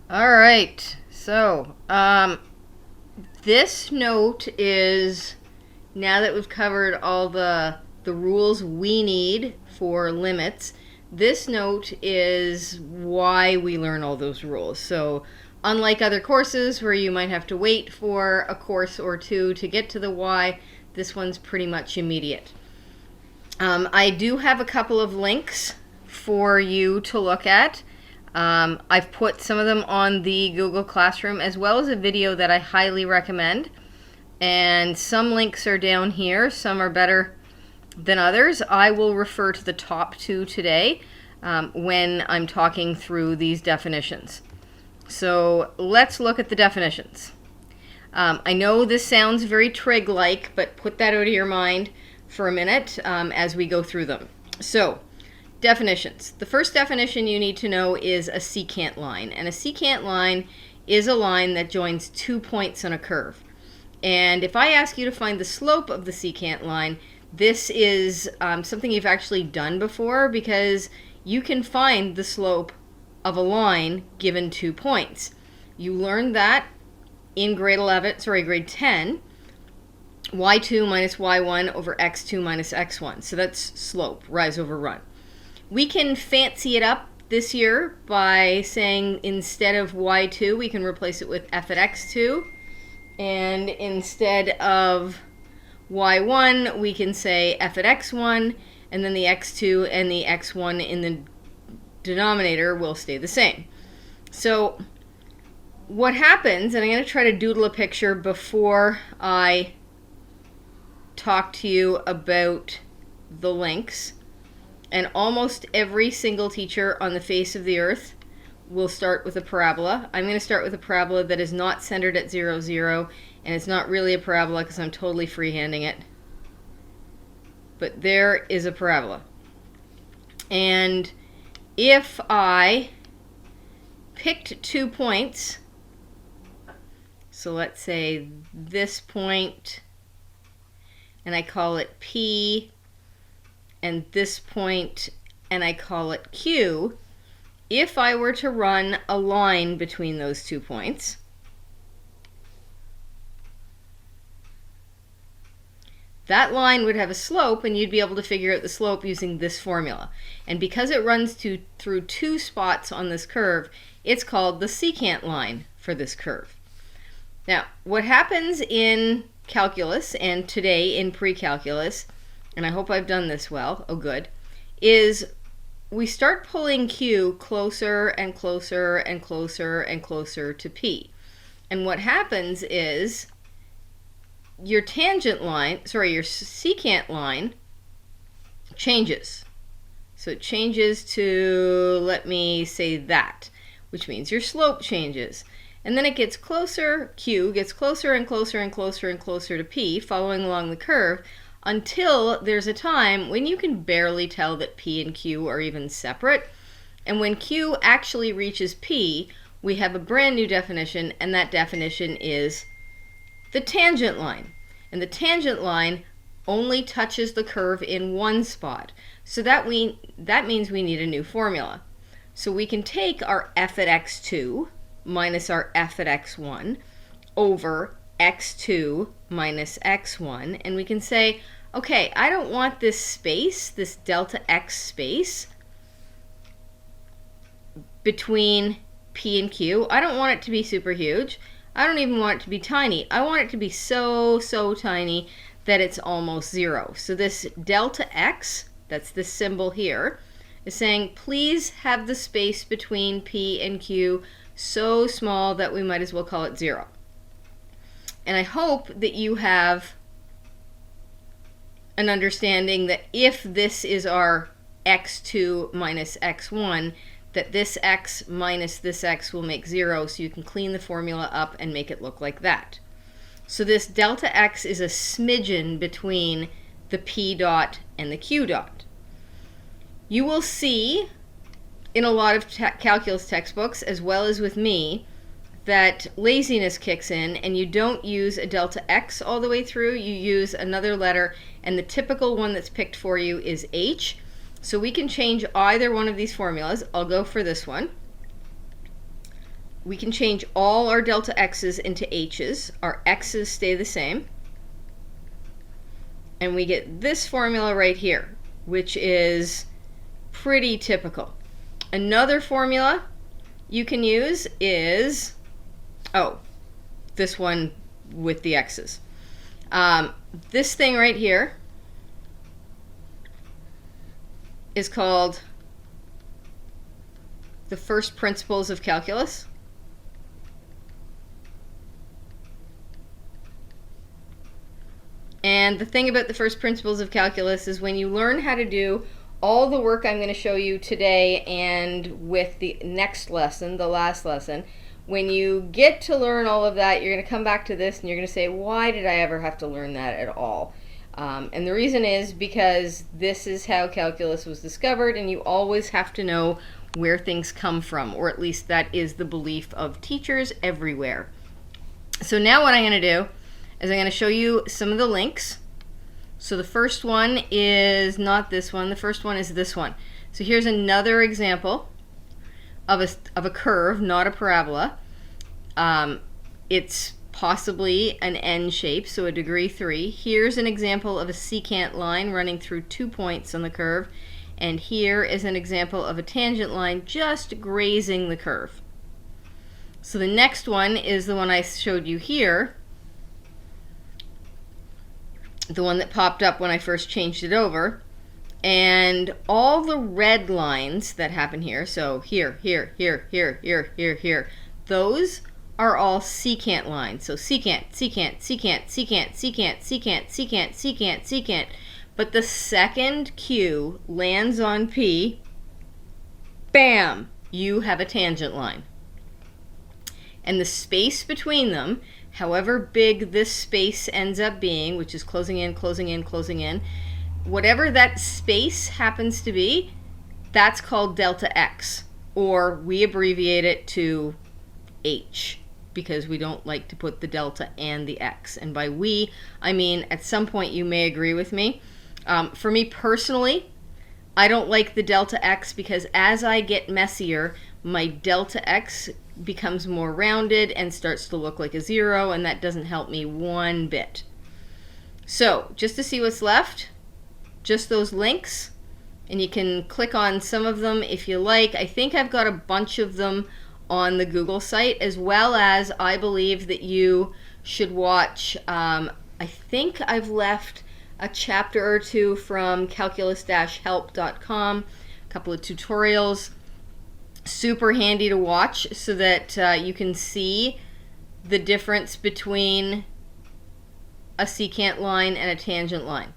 All right. This note is, now that we've covered all the rules we need for limits, this note is why we learn all those rules. So, unlike other courses where you might have to wait for a course or two to get to the why, this one's pretty much immediate. I do have a couple of links for you to look at. I've put some of them on the Google Classroom as well as a video that I highly recommend. And some links are down here, some are better than others. I will refer to the top two today when I'm talking through these definitions. So let's look at the definitions. I know this sounds very trig-like, but put that out of your mind for a minute as we go through them. So, definitions. The first definition you need to know is a secant line. And a secant line is a line that joins 2 points on a curve. And if I ask you to find the slope of the secant line, this is something you've actually done before, because you can find the slope of a line given 2 points. You learned that in grade 10, y2 minus y1 over x2 minus x1. So that's slope, rise over run. We can fancy it up this year by saying instead of y2, we can replace it with f at x2. And instead of y1, we can say f at x1, and then the x2 and the x1 in the denominator will stay the same. So what happens, and I'm going to try to doodle a picture before I talk to you about the links, and almost every single teacher on the face of the earth will start with a parabola. I'm going to start with a parabola that is not centered at 0, 0, and it's not really a parabola because I'm totally freehanding it. But there is a parabola. And if I picked 2 points, so let's say this point, and I call it P, and this point, and I call it Q. If I were to run a line between those 2 points, that line would have a slope, and you'd be able to figure out the slope using this formula. And because it runs through 2 spots on this curve, it's called the secant line for this curve. Now, what happens in calculus, and today in pre-calculus, and I hope I've done this well, oh good, is we start pulling Q closer and closer and closer and closer to P. And what happens is your tangent line, your secant line changes. So it changes to, let me say that, which means your slope changes. And then it gets closer, Q gets closer and closer and closer and closer to P, following along the curve, until there's a time when you can barely tell that P and Q are even separate. And when Q actually reaches P, we have a brand new definition, and that definition is the tangent line. And the tangent line only touches the curve in one spot. So that means we need a new formula. So we can take our f at x2 minus our f at x1 over x2 minus x1, and we can say, okay, I don't want this space, this delta x space between P and Q. I don't want it to be super huge. I don't even want it to be tiny. I want it to be so tiny that it's almost 0. So this delta x, that's this symbol here, is saying please have the space between P and Q so small that we might as well call it 0. And I hope that you have an understanding that if this is our x2 minus x1, that this x minus this x will make 0, so you can clean the formula up and make it look like that. So this delta x is a smidgen between the P dot and the Q dot. You will see in a lot of calculus textbooks, as well as with me, that laziness kicks in and you don't use a delta x all the way through, you use another letter, and the typical one that's picked for you is h. So we can change either one of these formulas. I'll go for this one. we can change all our delta x's into h's. Our x's stay the same. And we get this formula right here, which is pretty typical. Another formula you can use is, this one with the x's. This thing right here is called the first principles of calculus. And the thing about the first principles of calculus is when you learn how to do all the work I'm going to show you today and with the next lesson, the last lesson, when you get to learn all of that, you're going to come back to this and you're going to say, why did I ever have to learn that at all? And the reason is because this is how calculus was discovered, and you always have to know where things come from, or at least that is the belief of teachers everywhere. So now what I'm going to do is I'm going to show you some of the links. So the first one is not this one. The first one is this one. So here's another example of a curve, not a parabola. It's possibly an N shape, so a degree 3. Here's an example of a secant line running through 2 points on the curve. And here is an example of a tangent line just grazing the curve. So the next one is the one I showed you here, the one that popped up when I first changed it over. And all the red lines that happen here, so here, here, here, here, here, here, here, those are all secant lines. So secant, secant, secant, secant, secant, secant, secant, secant, secant. But the second Q lands on P, bam, you have a tangent line. And the space between them, however big this space ends up being, which is closing in, closing in, closing in, whatever that space happens to be, that's called delta x, or we abbreviate it to H, because we don't like to put the delta and the x. And by we, I mean at some point you may agree with me. For me personally, I don't like the delta x because as I get messier, my delta x becomes more rounded and starts to look like a 0, and that doesn't help me one bit. So just to see what's left, just those links, and you can click on some of them if you like. I think I've got a bunch of them on the Google site, as well as I believe that you should watch, I think I've left a chapter or two from calculus-help.com, a couple of tutorials, super handy to watch so that you can see the difference between a secant line and a tangent line.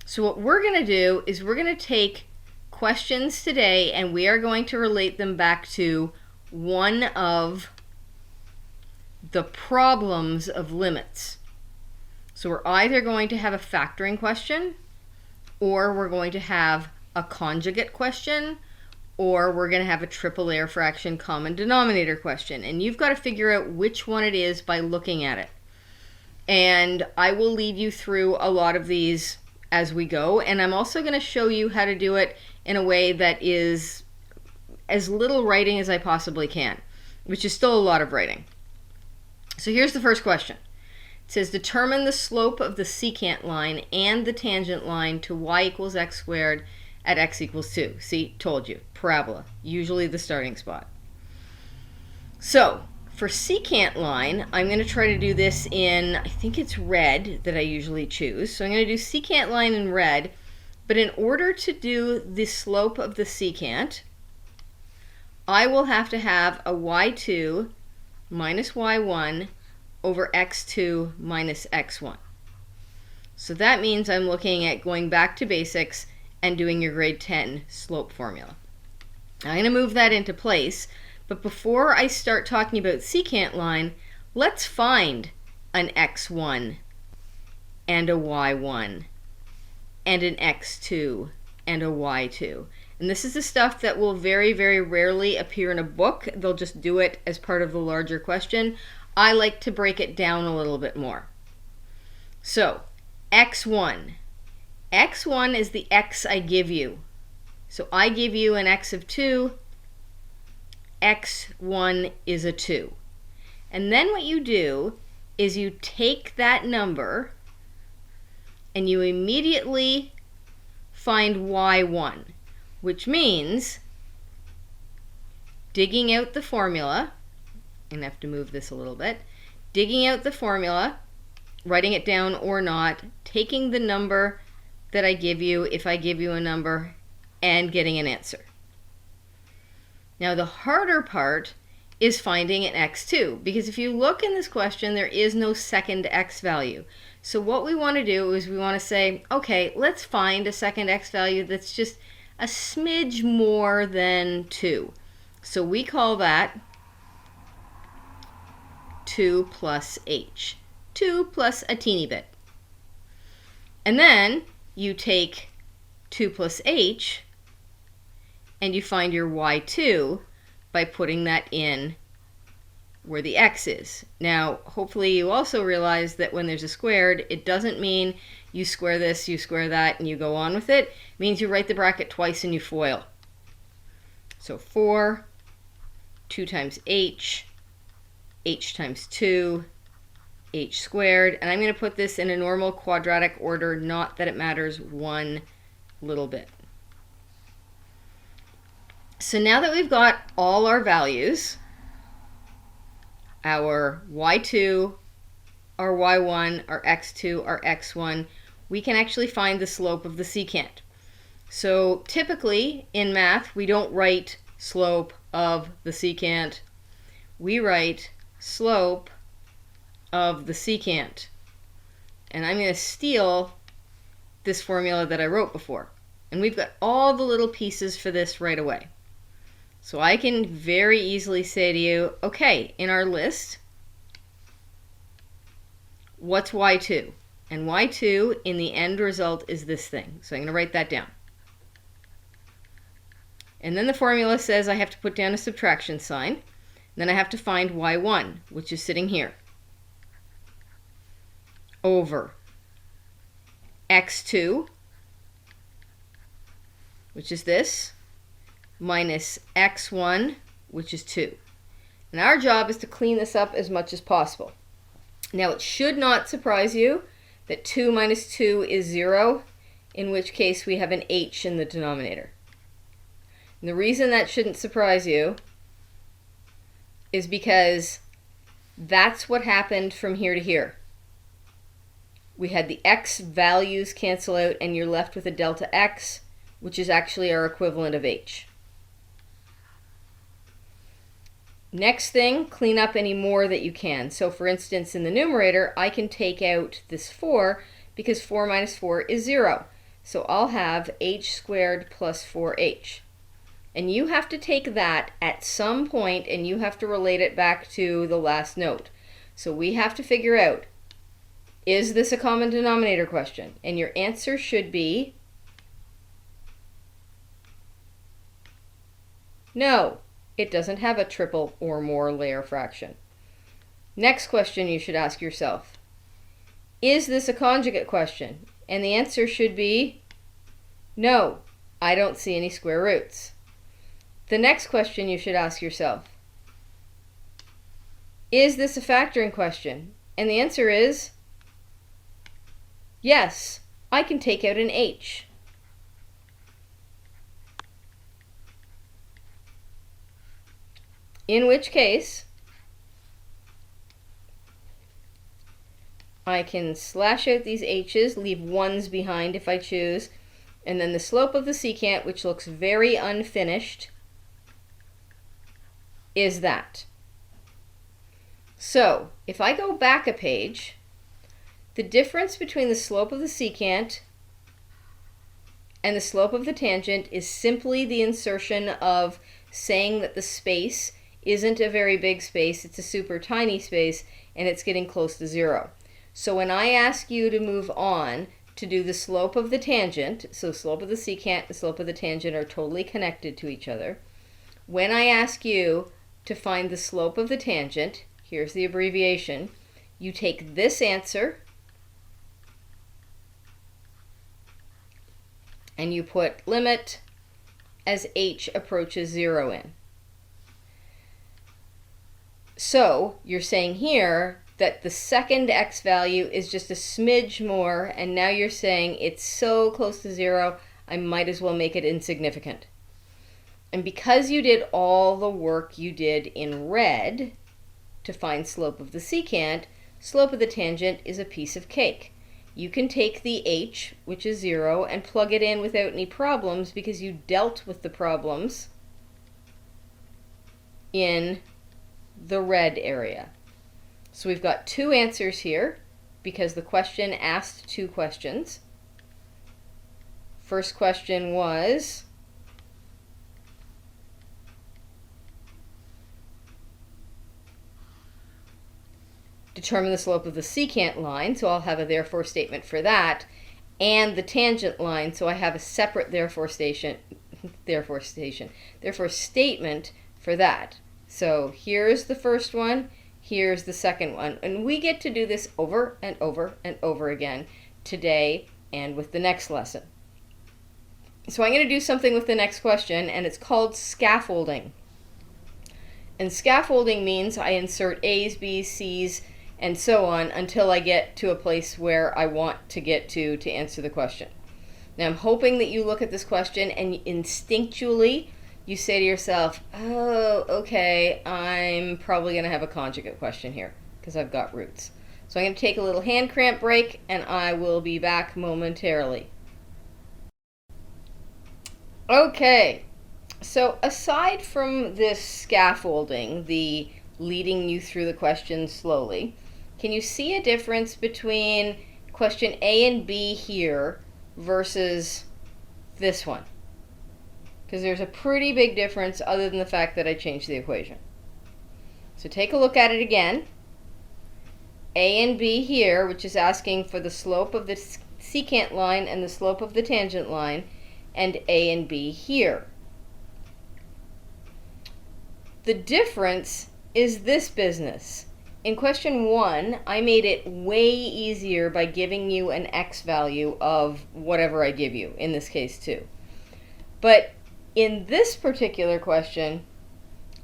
So what we're going to do is we're going to take questions today and we are going to relate them back to one of the problems of limits. So we're either going to have a factoring question, or we're going to have a conjugate question, or we're going to have a triple layer fraction common denominator question. And you've got to figure out which one it is by looking at it. And I will lead you through a lot of these as we go. And I'm also going to show you how to do it in a way that is as little writing as I possibly can, which is still a lot of writing. So here's the first question. It says, determine the slope of the secant line and the tangent line to y equals x squared at x equals 2. See, told you, parabola, usually the starting spot. So for secant line, I'm going to try to do this in, I think it's red that I usually choose. So I'm going to do secant line in red, but in order to do the slope of the secant, I will have to have a y2 minus y1 over x2 minus x1. So that means I'm looking at going back to basics and doing your grade 10 slope formula. I'm going to move that into place, but before I start talking about secant line, let's find an x1 and a y1 and an x2 and a y2. And this is the stuff that will very, very rarely appear in a book. They'll just do it as part of the larger question. I like to break it down a little bit more. So, x1. x1 is the x I give you. So I give you an x of 2, x1 is a 2. And then what you do is you take that number and you immediately find y1, which means digging out the formula, I'm going to have to move this a little bit, digging out the formula, writing it down or not, taking the number that I give you, if I give you a number, and getting an answer. Now the harder part is finding an x2, because if you look in this question, there is no second x value. So what we want to do is we want to say, okay, let's find a second x value that's just a smidge more than 2. So we call that 2 plus h. 2 plus a teeny bit. And then you take 2 plus h and you find your y2 by putting that in where the x is. Now, hopefully you also realize that when there's a squared, it doesn't mean you square this, you square that, and you go on with it. It means you write the bracket twice and you FOIL. So 4, 2 times h times 2, h squared, and I'm going to put this in a normal quadratic order, not that it matters one little bit. So now that we've got all our values, our y2, our y1, our x2, our x1, we can actually find the slope of the secant. So typically in math, we don't write slope of the secant. We write slope of the secant. And I'm going to steal this formula that I wrote before. And we've got all the little pieces for this right away. So I can very easily say to you, okay, in our list, what's y2? And y2 in the end result is this thing. So I'm going to write that down. And then the formula says I have to put down a subtraction sign. Then I have to find y1, which is sitting here, over x2, which is this, minus x1, which is 2. And our job is to clean this up as much as possible. Now it should not surprise you that 2 minus 2 is 0, in which case we have an h in the denominator. And the reason that shouldn't surprise you is because that's what happened from here to here. We had the x values cancel out and you're left with a delta x, which is actually our equivalent of h. Next thing, clean up any more that you can. So for instance, in the numerator, I can take out this 4 because 4 minus 4 is 0. So I'll have h squared plus 4h. And you have to take that at some point and you have to relate it back to the last note. So we have to figure out, is this a common denominator question? And your answer should be no. It doesn't have a triple or more layer fraction. Next question you should ask yourself, is this a conjugate question? And the answer should be no, I don't see any square roots. The next question you should ask yourself, is this a factoring question? And the answer is yes, I can take out an h. In which case, I can slash out these h's, leave 1's behind if I choose, and then the slope of the secant, which looks very unfinished, is that. So, if I go back a page, the difference between the slope of the secant and the slope of the tangent is simply the insertion of saying that the space isn't a very big space, it's a super tiny space, and it's getting close to 0. So when I ask you to move on to do the slope of the tangent, so slope of the secant and slope of the tangent are totally connected to each other. When I ask you to find the slope of the tangent, here's the abbreviation, you take this answer and you put limit as h approaches 0 in. So you're saying here that the second x value is just a smidge more, and now you're saying it's so close to 0, I might as well make it insignificant. And because you did all the work you did in red to find slope of the secant, slope of the tangent is a piece of cake. You can take the h, which is 0, and plug it in without any problems because you dealt with the problems in the red area. So we've got 2 answers here because the question asked 2 questions. First question was determine the slope of the secant line, so I'll have a therefore statement for that, and the tangent line, so I have a separate therefore statement for that. So here's the first one, here's the second one, and we get to do this over and over and over again today and with the next lesson. So I'm going to do something with the next question, and it's called scaffolding. And scaffolding means I insert A's, B's, C's, and so on until I get to a place where I want to get to answer the question. Now I'm hoping that you look at this question and instinctually you say to yourself, oh, okay, I'm probably going to have a conjugate question here because I've got roots. So I'm going to take a little hand cramp break and I will be back momentarily. Okay, so aside from this scaffolding, the leading you through the question slowly, can you see a difference between question A and B here versus this one? Because there's a pretty big difference other than the fact that I changed the equation. So take a look at it again. A and B here, which is asking for the slope of the secant line and the slope of the tangent line, and A and B here. The difference is this business. In question 1, I made it way easier by giving you an x value of whatever I give you, in this case 2. But in this particular question,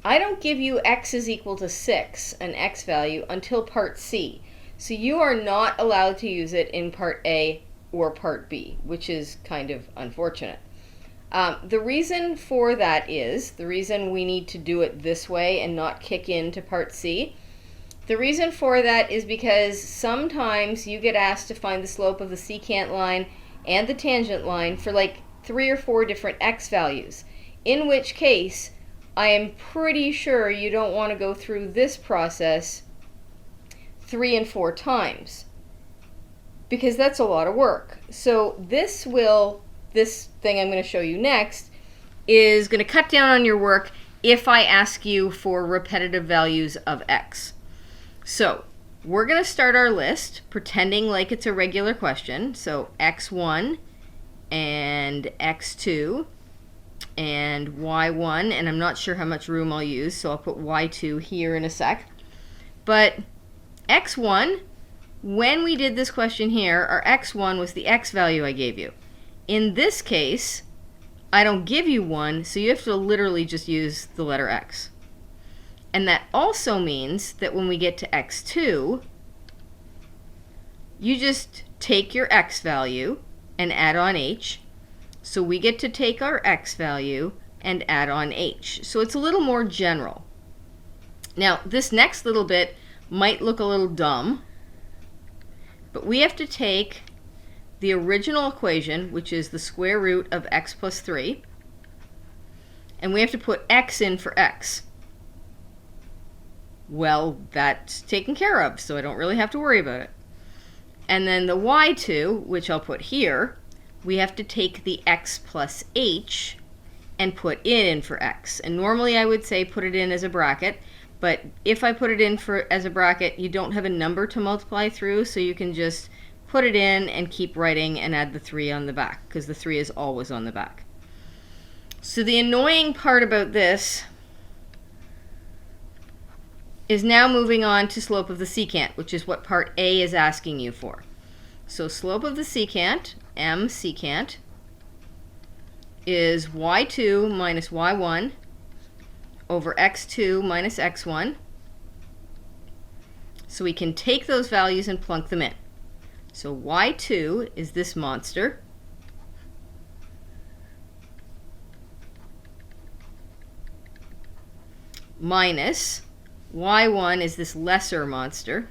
I don't give you x is equal to 6, an x value, until part C. So you are not allowed to use it in part A or part B, which is kind of unfortunate. The reason for that is, the reason we need to do it this way and not kick into part C, the reason for that is because sometimes you get asked to find the slope of the secant line and the tangent line for like 3 or 4 different x values, in which case I am pretty sure you don't want to go through this process 3 and 4 times because that's a lot of work. So this thing I'm going to show you next is going to cut down on your work if I ask you for repetitive values of x. So we're going to start our list pretending like it's a regular question. So x1 and x2 and y1, and I'm not sure how much room I'll use, so I'll put y2 here in a sec. But x1, when we did this question here, our x1 was the x value I gave you. In this case, I don't give you 1, so you have to literally just use the letter x. And that also means that when we get to x2, you just take your x value and add on h. So we get to take our x value and add on h. So it's a little more general. Now, this next little bit might look a little dumb, but we have to take the original equation, which is the square root of x plus 3, and we have to put x in for x. Well, that's taken care of, so I don't really have to worry about it. And then the y2, which I'll put here, we have to take the x plus h and put it in for x. And normally I would say put it in as a bracket, but if I put it in as a bracket, you don't have a number to multiply through, so you can just put it in and keep writing and add the 3 on the back, because the 3 is always on the back. So the annoying part about this is now moving on to slope of the secant, which is what part A is asking you for. So slope of the secant, m secant, is y2 minus y1 over x2 minus x1. So we can take those values and plunk them in. So y2 is this monster. Minus y1 is this lesser monster.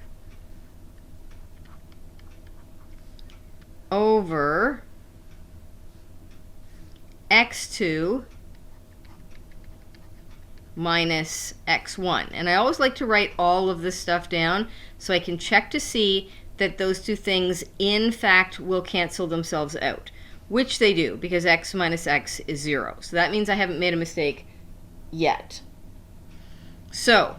Over x2 minus x1. And I always like to write all of this stuff down so I can check to see that those two things in fact will cancel themselves out, which they do because x minus x is 0. So that means I haven't made a mistake yet. So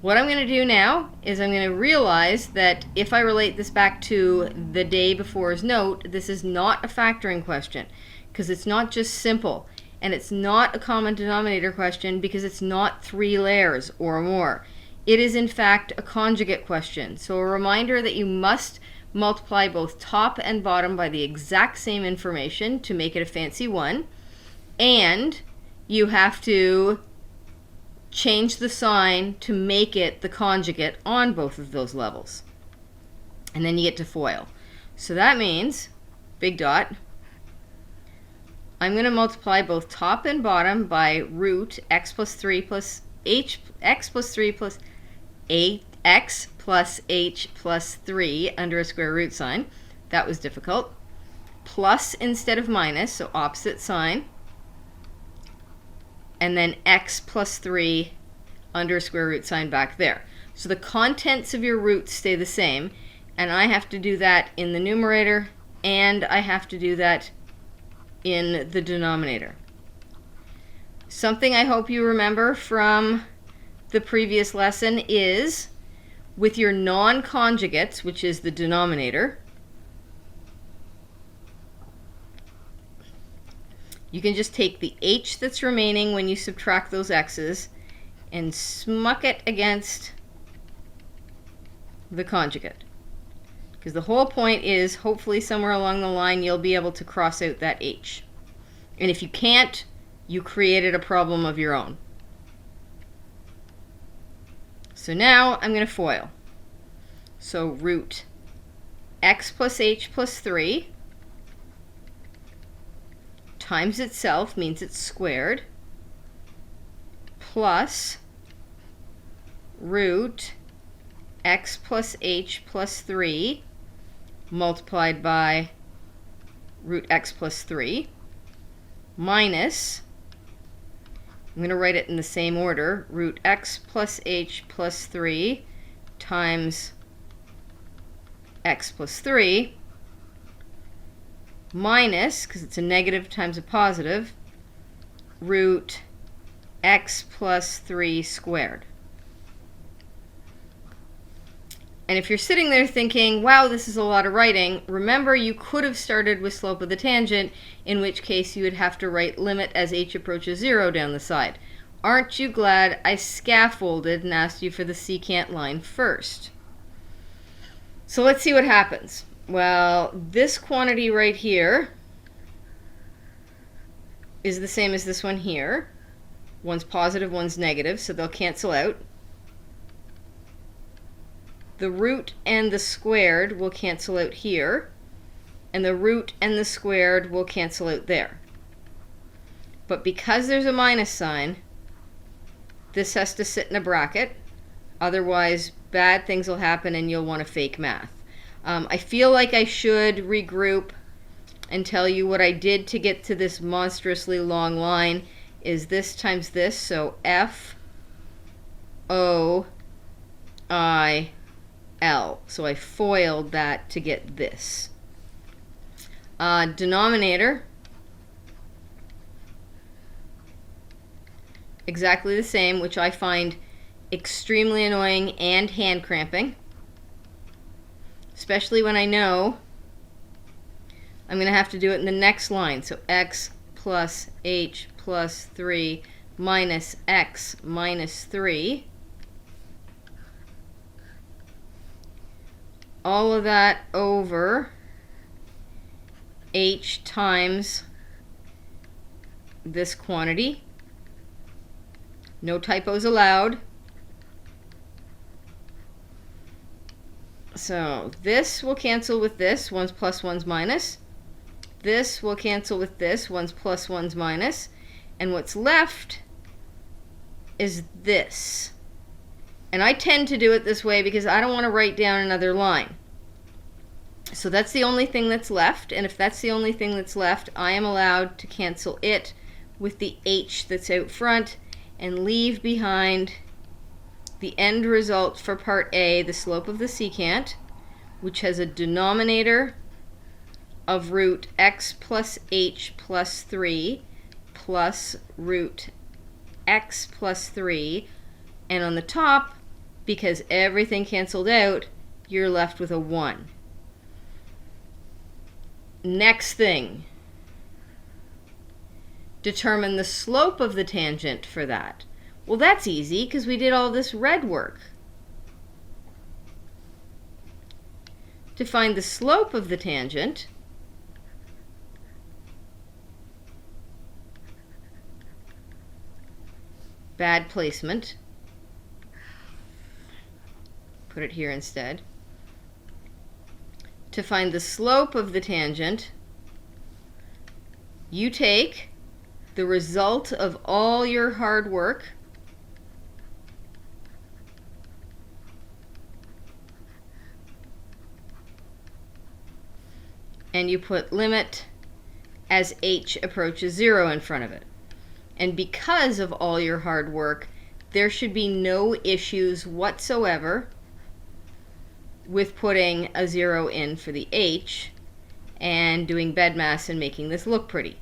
what I'm going to do now is I'm going to realize that if I relate this back to the day before's note, this is not a factoring question because it's not just simple. And it's not a common denominator question because it's not 3 layers or more. It is in fact a conjugate question. So a reminder that you must multiply both top and bottom by the exact same information to make it a fancy one. And you have to change the sign to make it the conjugate on both of those levels. And then you get to FOIL. So that means, big dot, I'm going to multiply both top and bottom by root x plus 3 plus h, x plus 3 plus 8x plus h plus 3 under a square root sign. That was difficult. Plus instead of minus, so opposite sign. And then x plus 3 under a square root sign back there. So the contents of your roots stay the same, and I have to do that in the numerator, and I have to do that in the denominator. Something I hope you remember from the previous lesson is with your non-conjugates, which is the denominator, you can just take the h that's remaining when you subtract those x's and smuck it against the conjugate. Because the whole point is, hopefully somewhere along the line, you'll be able to cross out that h. And if you can't, you created a problem of your own. So now I'm going to FOIL. So root x plus h plus 3 times itself means it's squared, plus root x plus h plus 3 multiplied by root x plus 3 minus, I'm going to write it in the same order, root x plus h plus 3 times x plus 3 minus, because it's a negative times a positive, root x plus 3 squared. And if you're sitting there thinking, wow, this is a lot of writing, remember you could have started with slope of the tangent, in which case you would have to write limit as h approaches 0 down the side. Aren't you glad I scaffolded and asked you for the secant line first? So let's see what happens. Well, this quantity right here is the same as this one here. One's positive, one's negative, so they'll cancel out. The root and the squared will cancel out here, and the root and the squared will cancel out there. But because there's a minus sign, this has to sit in a bracket. Otherwise, bad things will happen and you'll want to fake math. I feel like I should regroup and tell you what I did to get to this monstrously long line is this times this, so F O I L. So I FOILed that to get this. Denominator, exactly the same, which I find extremely annoying and hand cramping, especially when I know I'm going to have to do it in the next line. So x plus h plus 3 minus x minus 3. All of that over h times this quantity. No typos allowed. So this will cancel with this, 1's plus, 1's minus. This will cancel with this, 1's plus, 1's minus. And what's left is this. And I tend to do it this way because I don't want to write down another line. So that's the only thing that's left, and if that's the only thing that's left, I am allowed to cancel it with the h that's out front and leave behind the end result for part A, the slope of the secant, which has a denominator of root x plus h plus 3 plus root x plus 3, and on the top, because everything canceled out, you're left with a 1. Next thing, determine the slope of the tangent for that. Well, that's easy because we did all this red work. To find the slope of the tangent, bad placement, put it here instead. To find the slope of the tangent, you take the result of all your hard work and you put limit as h approaches 0 in front of it. And because of all your hard work, there should be no issues whatsoever with putting a 0 in for the h and doing bed mass and making this look pretty.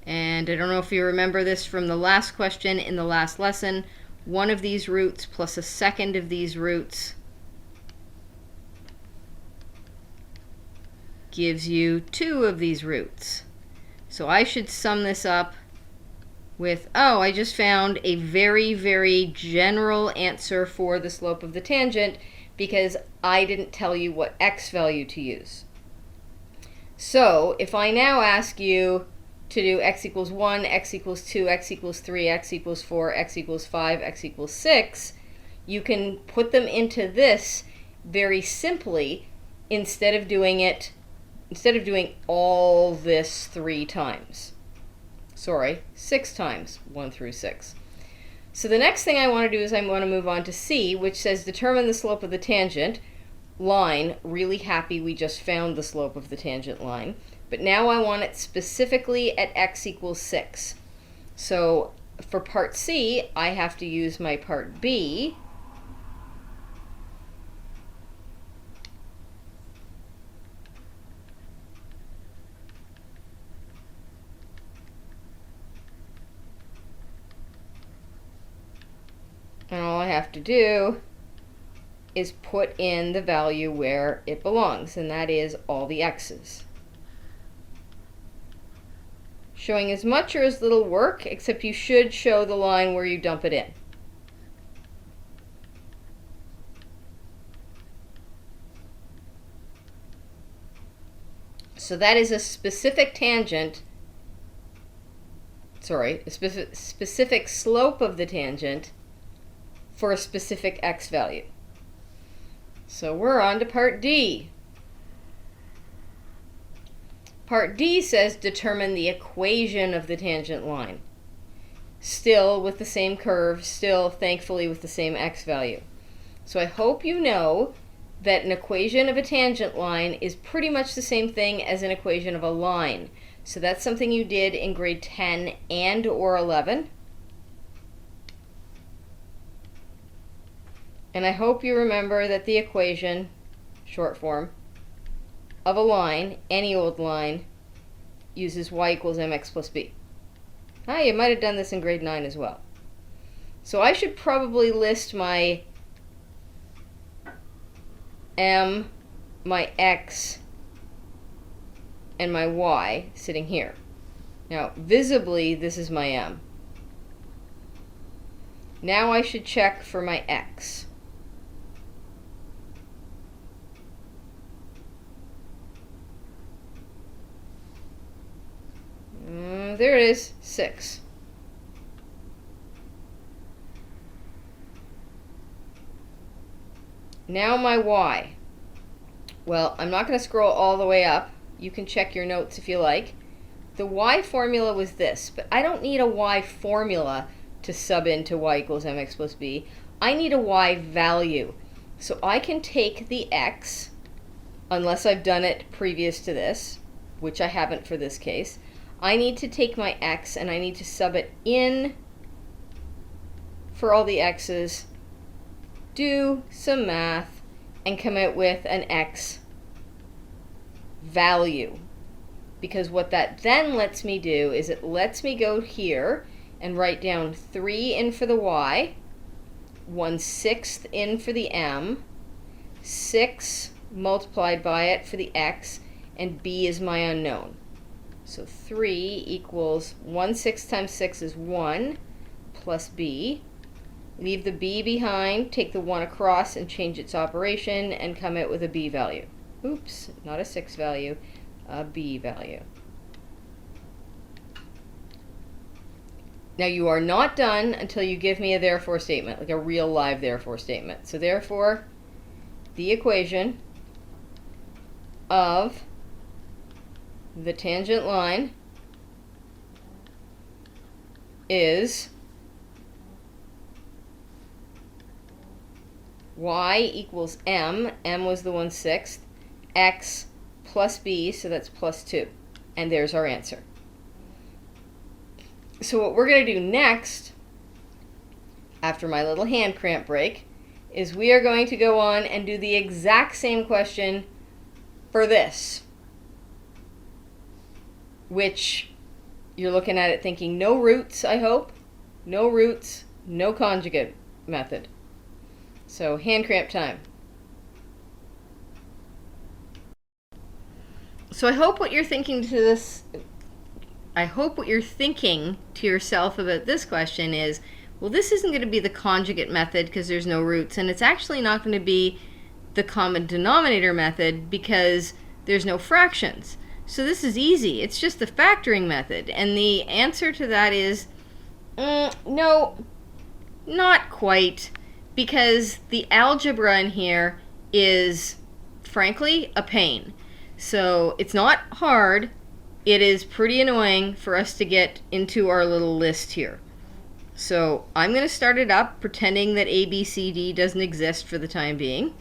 And I don't know if you remember this from the last question in the last lesson, one of these roots plus a second of these roots gives you 2 of these roots. So I should sum this up with, oh, I just found a very, very general answer for the slope of the tangent because I didn't tell you what x value to use. So if I now ask you to do x equals 1, x equals 2, x equals 3, x equals 4, x equals 5, x equals 6, you can put them into this very simply instead of doing all this 3 times. Sorry, 6 times, 1 through 6. So the next thing I want to do is I want to move on to C, which says determine the slope of the tangent line. Really happy we just found the slope of the tangent line. But now I want it specifically at x equals 6. So for part C, I have to use my part B. And all I have to do is put in the value where it belongs, and that is all the x's. Showing as much or as little work, except you should show the line where you dump it in. So that is a specific tangent, sorry, a specific slope of the tangent for a specific x value. So we're on to part D. Part D says determine the equation of the tangent line. Still with the same curve, still thankfully with the same x value. So I hope you know that an equation of a tangent line is pretty much the same thing as an equation of a line. So that's something you did in grade 10 and or 11. And I hope you remember that the equation, short form, of a line, any old line, uses y equals mx plus b. Ah, you might have done this in grade 9 as well. So I should probably list my m, my x, and my y sitting here. Now, visibly, this is my m. Now I should check for my x. there it is, 6. Now my y. Well, I'm not going to scroll all the way up. You can check your notes if you like. The y formula was this, but I don't need a y formula to sub into y equals mx plus b. I need a y value. So I can take the x, unless I've done it previous to this, which I haven't for this case. I need to take my x and I need to sub it in for all the x's, do some math, and come out with an x value. Because what that then lets me do is it lets me go here and write down 3 in for the y, 1/6 in for the m, 6 multiplied by it for the x, and b is my unknown. So 3 equals 1/6 times 6 is 1 plus b. Leave the b behind, take the 1 across and change its operation and come out with a b value. Oops, not a 6 value, a b value. Now you are not done until you give me a therefore statement, like a real live therefore statement. So therefore, the equation of the tangent line is y equals m was the 1/6, x plus b, so that's plus 2. And there's our answer. So what we're going to do next, after my little hand cramp break, is we are going to go on and do the exact same question for this, which you're looking at it thinking no roots, I hope. No roots, no conjugate method. So hand cramp time. So I hope what you're thinking to yourself about this question is, well, this isn't going to be the conjugate method because there's no roots, and it's actually not going to be the common denominator method because there's no fractions. So this is easy. It's just the factoring method. And the answer to that is, no, not quite, because the algebra in here is, frankly, a pain. So it's not hard. It is pretty annoying for us to get into our little list here. So I'm going to start it up pretending that A, B, C, D doesn't exist for the time being.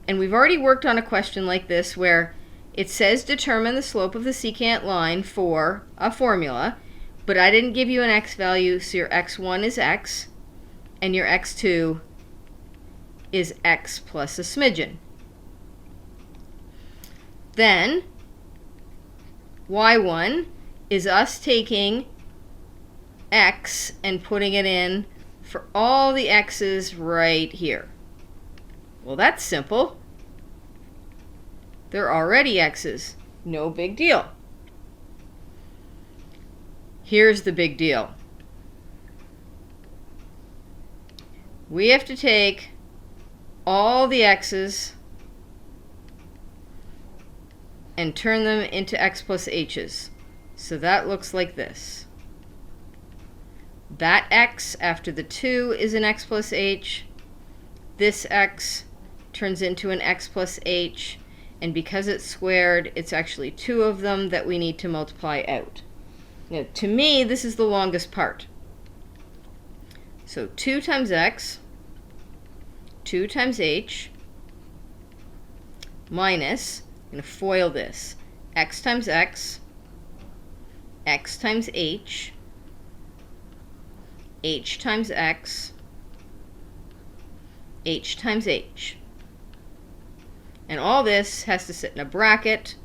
And we've already worked on a question like this where it says determine the slope of the secant line for a formula, but I didn't give you an x value, so your x1 is x, and your x2 is x plus a smidgen. Then y1 is us taking x and putting it in for all the x's right here. Well, that's simple. They're already x's. No big deal. Here's the big deal. We have to take all the x's and turn them into x plus h's. So that looks like this. That x after the 2 is an x plus h. This x turns into an x plus h. And because it's squared, it's actually 2 of them that we need to multiply out. Now, to me, this is the longest part. So 2 times x, 2 times h, minus, I'm going to FOIL this, x times x times h times x, h times h. And all this has to sit in a bracket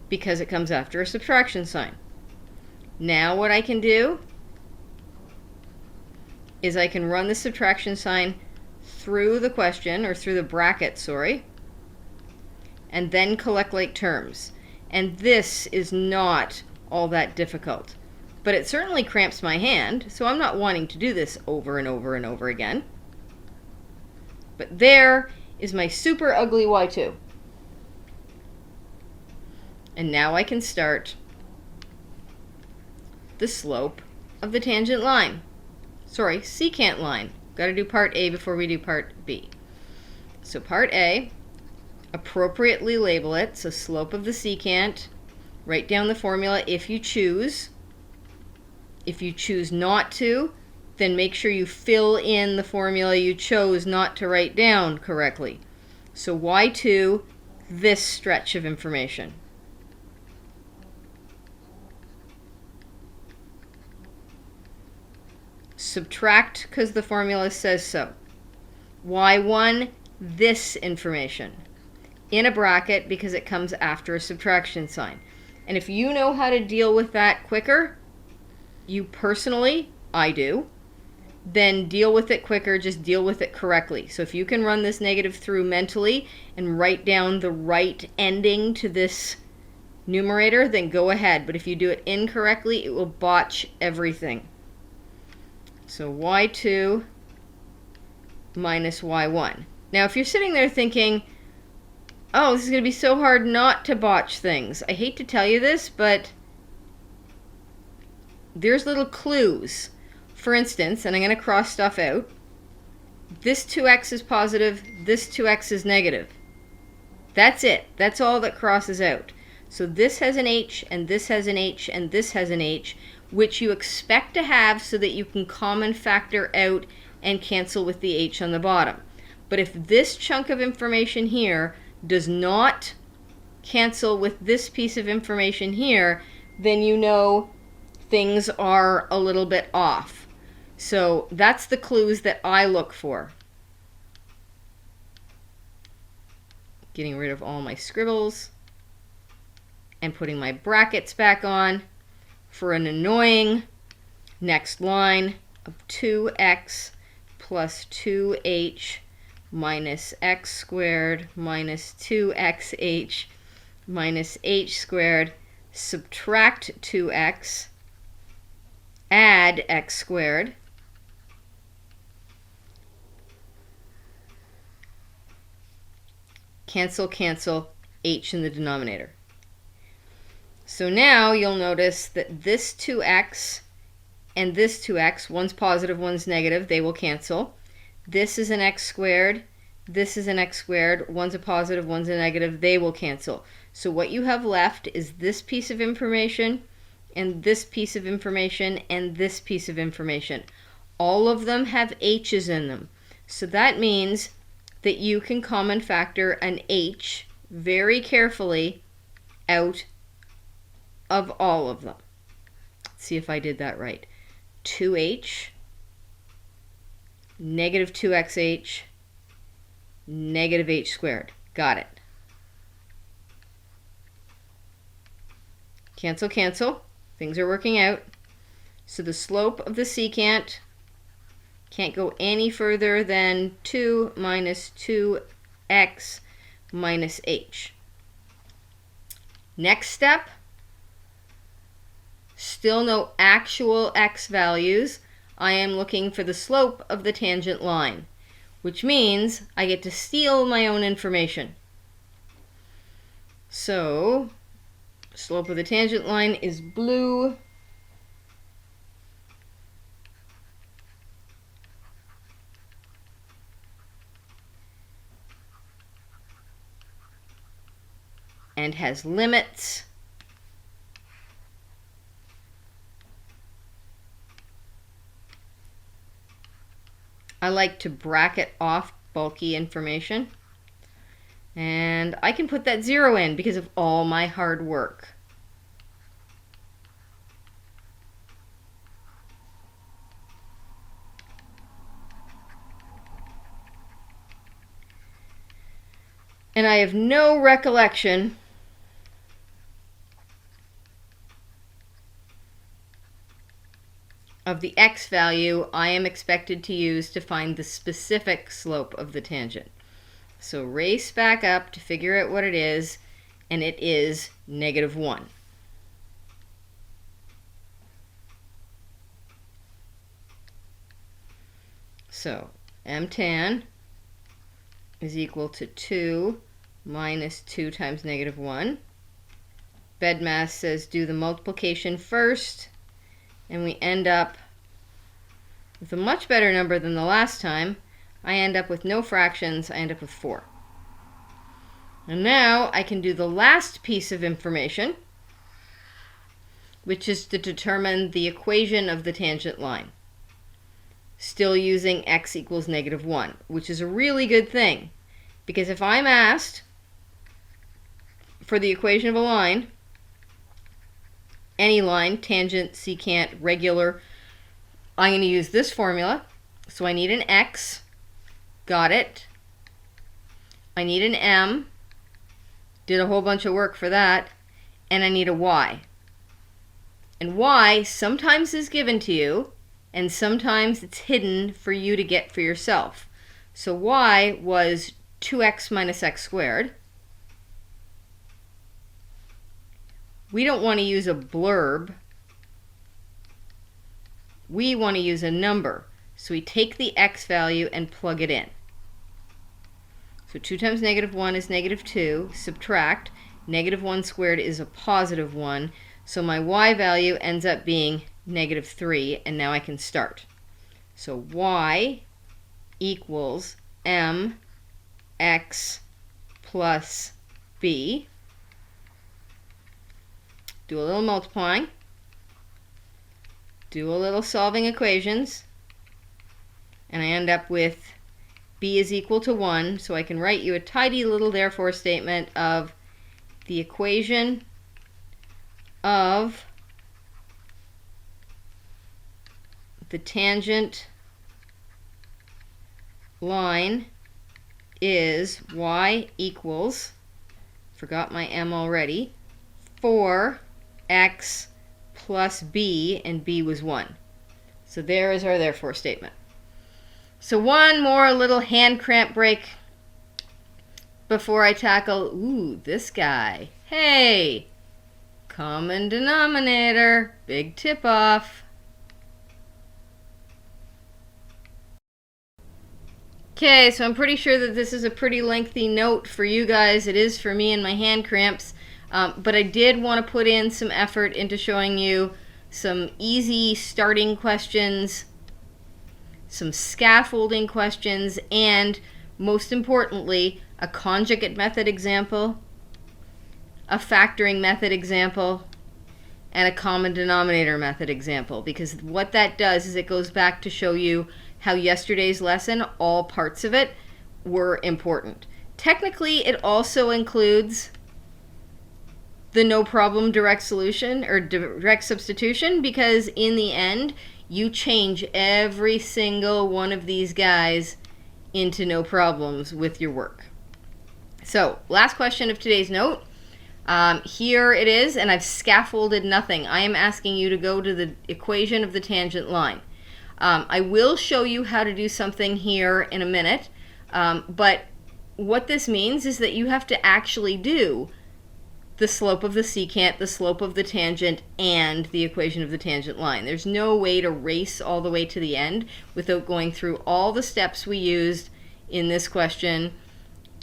because it comes after a subtraction sign. Now what I can do is I can run the subtraction sign through the question, or through the bracket, sorry, and then collect like terms. And this is not all that difficult. But it certainly cramps my hand, so I'm not wanting to do this over and over and over again. But there is my super ugly y2. And now I can start the slope of the tangent line. Sorry, secant line. Got to do part A before we do part B. So part A, appropriately label it, so slope of the secant. Write down the formula if you choose. If you choose not to, then make sure you fill in the formula you chose not to write down correctly. So y2, this stretch of information. Subtract because the formula says so. y1, this information. In a bracket because it comes after a subtraction sign. And if you know how to deal with that quicker, you personally, I do, then deal with it quicker, just deal with it correctly. So if you can run this negative through mentally and write down the right ending to this numerator, then go ahead. But if you do it incorrectly, it will botch everything. So y2 minus y1. Now if you're sitting there thinking, oh, this is going to be so hard not to botch things. I hate to tell you this, but there's little clues. For instance, and I'm going to cross stuff out, this 2x is positive, this 2x is negative. That's it. That's all that crosses out. So this has an h, and this has an h, and this has an h, which you expect to have so that you can common factor out and cancel with the h on the bottom. But if this chunk of information here does not cancel with this piece of information here, then you know things are a little bit off. So that's the clues that I look for. Getting rid of all my scribbles and putting my brackets back on for an annoying next line of 2x plus 2h minus x squared minus 2xh minus h squared, subtract 2x, add x squared, cancel, cancel, h in the denominator. So now you'll notice that this 2x and this 2x, one's positive, one's negative, they will cancel. This is an x squared, this is an x squared, one's a positive, one's a negative, they will cancel. So what you have left is this piece of information, and this piece of information, and this piece of information. All of them have h's in them. So that means that you can common factor an h very carefully out of all of them. Let's see if I did that right. 2h, negative 2xh, negative h squared. Got it. Cancel, cancel. Things are working out. So the slope of the secant can't go any further than 2 minus 2x minus h. Next step, still no actual x values. I am looking for the slope of the tangent line, which means I get to steal my own information. So, slope of the tangent line is blue. And has limits. I like to bracket off bulky information. And I can put that 0 in because of all my hard work. And I have no recollection of the x value I am expected to use to find the specific slope of the tangent. So race back up to figure out what it is, and it is -1. So m tan is equal to 2 minus 2 times -1. BEDMAS says do the multiplication first and we end up with a much better number than the last time. I end up with no fractions, I end up with 4. And now I can do the last piece of information, which is to determine the equation of the tangent line. Still using x equals -1, which is a really good thing, because if I'm asked for the equation of a line, any line, tangent, secant, regular, I'm going to use this formula. So I need an x, got it. I need an m, did a whole bunch of work for that, and I need a y. And y sometimes is given to you, and sometimes it's hidden for you to get for yourself. So y was 2x minus x squared. We don't want to use a blurb. We want to use a number. So we take the x value and plug it in. So 2 times -1 is -2. Subtract. -1 squared is a +1. So my y value ends up being -3, and now I can start. So y equals mx plus b. Do a little multiplying. Do a little solving equations. And I end up with b is equal to 1. So I can write you a tidy little therefore statement of the equation of the tangent line is y equals, forgot my m already, 4x plus b, and b was 1. So there is our therefore statement. So one more little hand cramp break before I tackle, this guy. Hey, common denominator, big tip off. Okay, so I'm pretty sure that this is a pretty lengthy note for you guys. It is for me and my hand cramps. But I did want to put in some effort into showing you some easy starting questions, some scaffolding questions, and most importantly, a conjugate method example, a factoring method example, and a common denominator method example. Because what that does is it goes back to show you how yesterday's lesson, all parts of it, were important. Technically, it also includes the no problem direct solution or direct substitution, because in the end you change every single one of these guys into no problems with your work. So last question of today's note. Here it is, and I've scaffolded nothing. I am asking you to go to the equation of the tangent line. I will show you how to do something here in a minute, but what this means is that you have to actually do the slope of the secant, the slope of the tangent, and the equation of the tangent line. There's no way to race all the way to the end without going through all the steps we used in this question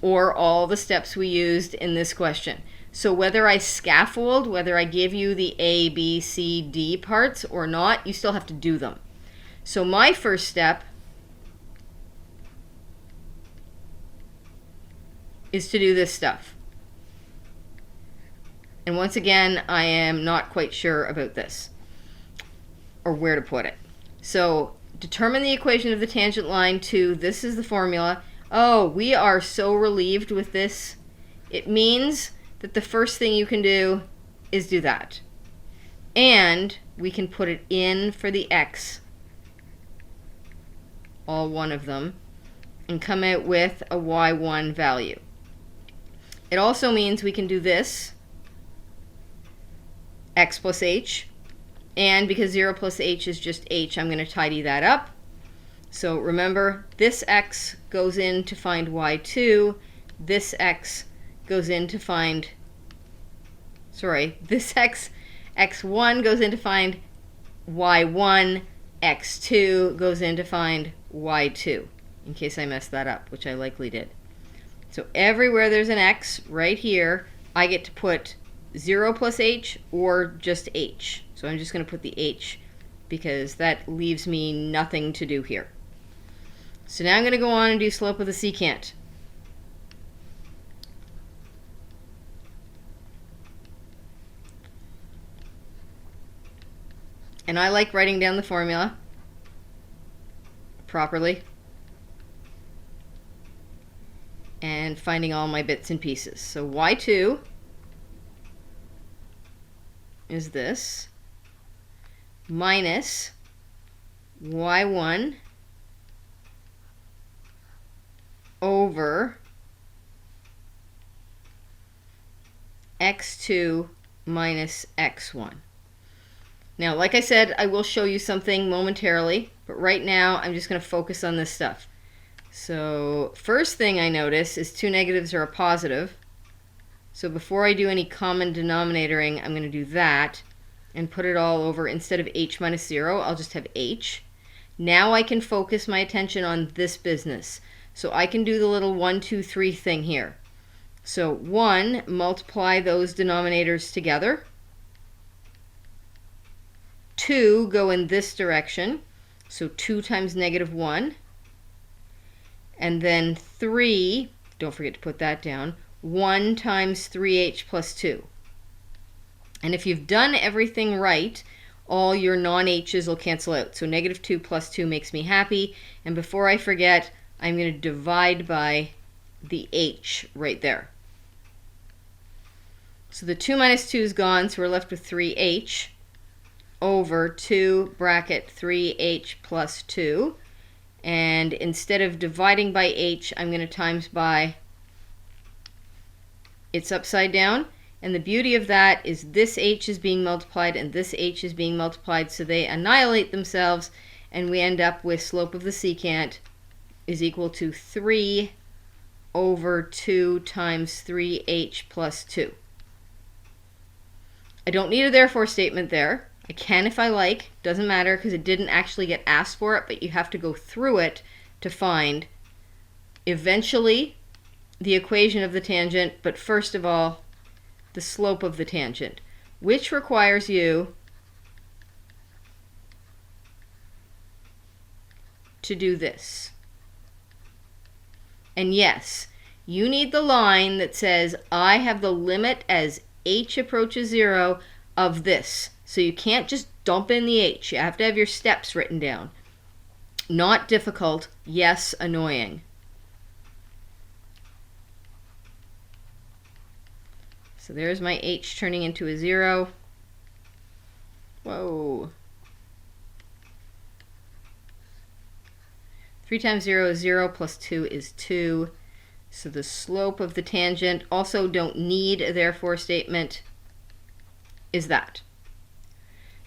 or all the steps we used in this question. So whether I scaffold, whether I give you the A, B, C, D parts or not, you still have to do them. So my first step is to do this stuff. And once again, I am not quite sure about this or where to put it. So determine the equation of the tangent line to, this is the formula. Oh, we are so relieved with this. It means that the first thing you can do is do that. And we can put it in for the x, all one of them, and come out with a y1 value. It also means we can do this, x plus h, and because 0 plus h is just h, I'm going to tidy that up. So remember, this x goes in to find y2, this x goes in to find, this x1 goes in to find y1, x2 goes in to find y2, in case I messed that up, which I likely did. So everywhere there's an x, right here, I get to put 0 plus h or just h. So I'm just going to put the h because that leaves me nothing to do here. So now I'm going to go on and do slope of the secant. And I like writing down the formula properly and finding all my bits and pieces. So y2 is this minus y1 over x2 minus x1. Now, like I said, I will show you something momentarily, but right now I'm just going to focus on this stuff. So first thing I notice is two negatives are a positive. So before I do any common denominatoring, I'm going to do that and put it all over. Instead of h minus 0, I'll just have h. Now I can focus my attention on this business. So I can do the little 1, 2, 3 thing here. So 1, multiply those denominators together. 2, go in this direction. So 2 times negative 1. And then 3, don't forget to put that down, 1 times 3h plus 2. And if you've done everything right, all your non-h's will cancel out. So negative 2 plus 2 makes me happy. And before I forget, I'm going to divide by the h right there. So the 2 minus 2 is gone, so we're left with 3h over 2 bracket 3h plus 2. And instead of dividing by h, I'm going to times by its upside down. And the beauty of that is this h is being multiplied and this h is being multiplied, so they annihilate themselves, and we end up with slope of the secant is equal to 3 over 2 times 3h plus 2. I don't need a therefore statement there. I can if I like, doesn't matter because it didn't actually get asked for it, but you have to go through it to find eventually the equation of the tangent, but first of all, the slope of the tangent, which requires you to do this. And yes, you need the line that says, I have the limit as h approaches 0 of this. So you can't just dump in the h. You have to have your steps written down. Not difficult, yes, annoying. So there's my h turning into a 0. Whoa. 3 times 0 is 0, plus 2 is 2. So the slope of the tangent, also don't need a therefore statement, is that.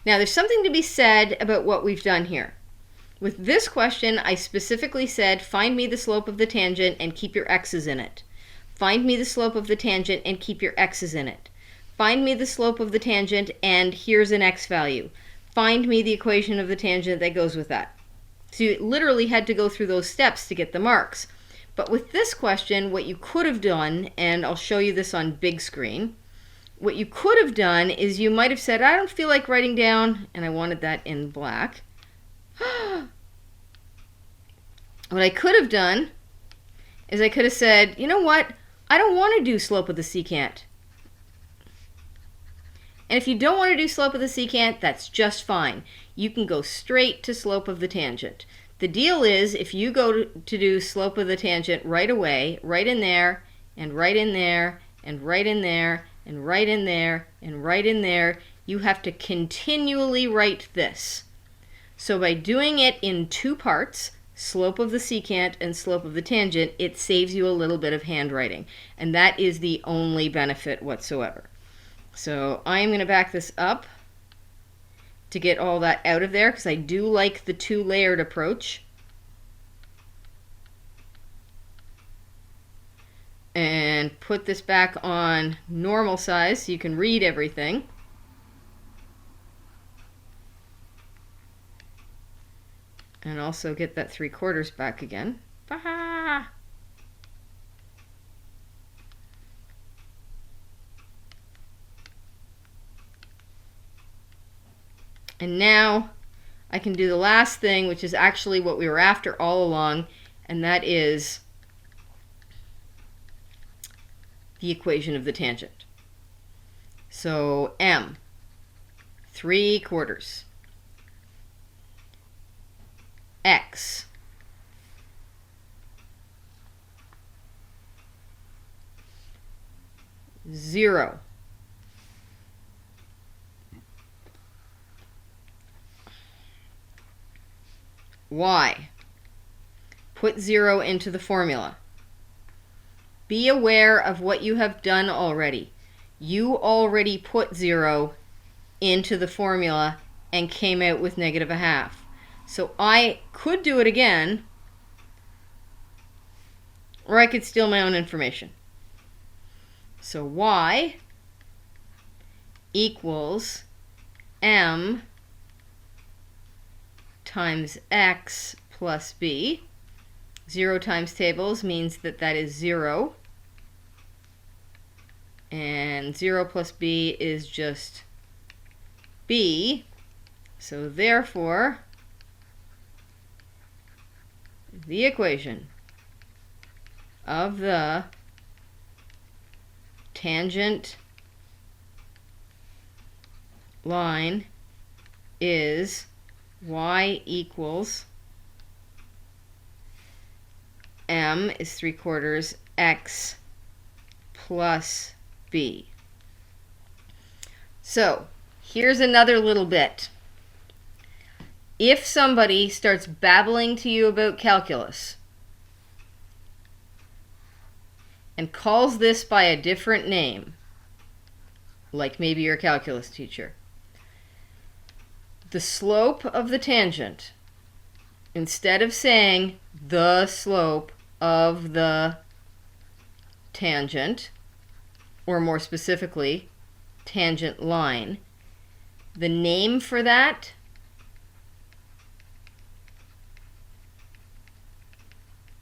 Now there's something to be said about what we've done here. With this question, I specifically said, find me the slope of the tangent and keep your x's in it. Find me the slope of the tangent and keep your x's in it. Find me the slope of the tangent and here's an x value. Find me the equation of the tangent that goes with that. So you literally had to go through those steps to get the marks. But with this question, what you could have done, and I'll show you this on big screen, what you could have done is you might have said, I don't feel like writing down, and I wanted that in black. What I could have done is I could have said, you know what, I don't want to do slope of the secant. And if you don't want to do slope of the secant, that's just fine. You can go straight to slope of the tangent. The deal is, if you go to do slope of the tangent right away, right in there, and right in there, and right in there, and right in there, and right in there, you have to continually write this. So by doing it in two parts, slope of the secant and slope of the tangent, it saves you a little bit of handwriting. And that is the only benefit whatsoever. So I'm going to back this up to get all that out of there, because I do like the two-layered approach. And put this back on normal size so you can read everything. And also get that 3/4 back again. Bah! And now I can do the last thing, which is actually what we were after all along, and that is the equation of the tangent. So m 3/4 x zero y. Put 0 into the formula. Be aware of what you have done already. You already put 0 into the formula and came out with -1/2. So I could do it again, or I could steal my own information. So y equals m times x plus b. 0 times tables means that that is 0. And 0 plus b is just b. So therefore, the equation of the tangent line is y equals m is 3/4 x plus b. So here's another little bit. If somebody starts babbling to you about calculus and calls this by a different name, like maybe your calculus teacher, the slope of the tangent, instead of saying the slope of the tangent, or more specifically, tangent line, the name for that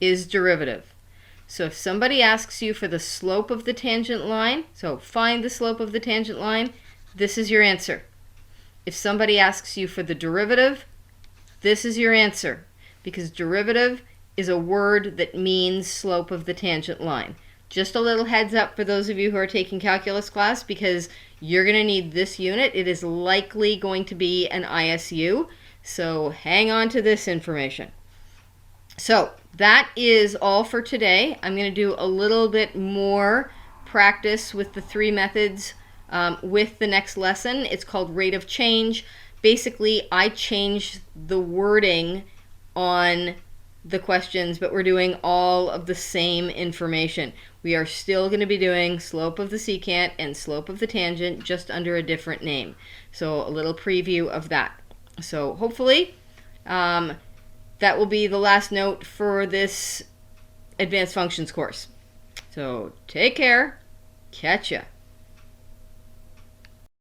is derivative. So if somebody asks you for the slope of the tangent line, so find the slope of the tangent line, this is your answer. If somebody asks you for the derivative, this is your answer, because derivative is a word that means slope of the tangent line. Just a little heads up for those of you who are taking calculus class, because you're going to need this unit. It is likely going to be an ISU, so hang on to this information. So that is all for today. I'm going to do a little bit more practice with the 3 methods with the next lesson. It's called rate of change. Basically, I changed the wording on the questions, but we're doing all of the same information. We are still going to be doing slope of the secant and slope of the tangent, just under a different name. So a little preview of that. So hopefully that will be the last note for this advanced functions course. So take care. Catch ya.